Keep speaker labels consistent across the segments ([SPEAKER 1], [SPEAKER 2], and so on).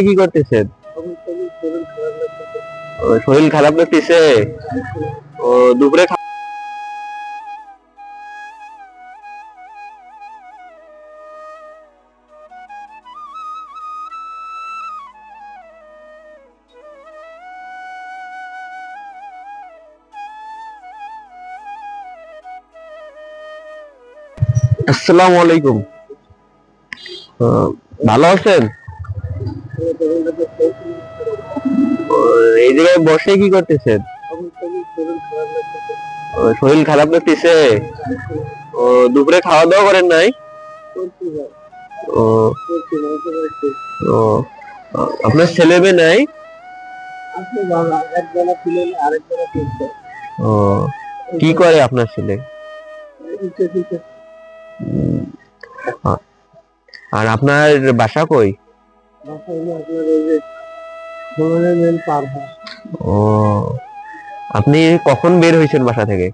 [SPEAKER 1] কি করতেছেন? শরীর খারাপ লাগতেছে। ও দুপুরে আসসালামু আলাইকুম। ভালো আছেন? এই জায়গায় বসে কি করতেছেন? শরীর খারাপ লাগতেছে। ও দুপুরে খাওয়া দাওয়া করেন নাই? ও ও আপনার ছেলে মেয়ে নাই? ও কি করে আপনার ছেলে? আর আপনার বাসা কই? ও আপনি কখন বের হয়েছেন বাসা থেকে?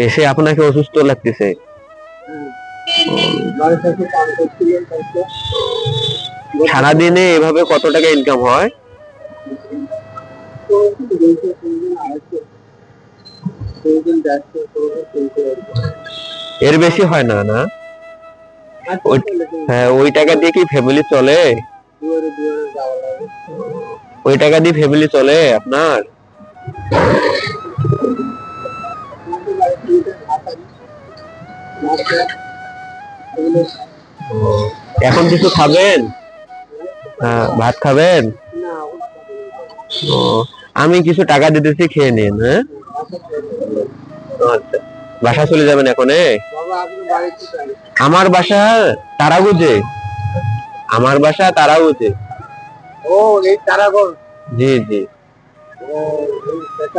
[SPEAKER 1] এসে আপনাকে অসুস্থ লাগতেছে? সারাদিনে এভাবে কত টাকা ইনকাম হয়? এর বেশি হয় না? না হ্যাঁ, ওই টাকা দিয়ে কি ফ্যামিলি চলে? ওই টাকা দিয়ে ফ্যামিলি চলে আপনার? এখন কিছু খাবেন? ভাত খাবেন? ও আমি কিছু টাকা দিতেছি, খেয়ে নিন। হ্যাঁ আচ্ছা, বাসা চলে যাবেন এখন? আমার বাসা তারাগুজে। আমার বাসা তারাগুজে। ও এই তারাগঞ্জ। জি জি।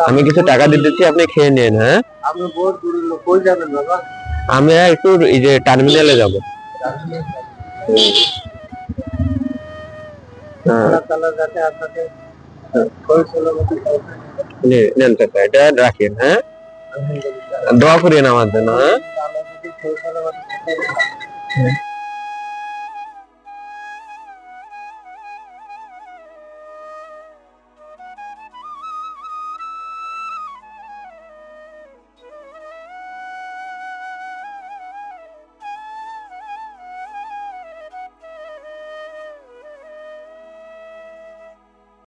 [SPEAKER 1] আমি কিছু টাকা দিতেছি, আপনি খেয়ে নিন। হ্যাঁ আপনি কই যাবেন বাবা? আমি একটু এই যে টার্মিনালে যাব। নেন টাকা, এটা রাখেন। হ্যাঁ দোয়া করিয়েন আমার জন্য। হ্যাঁ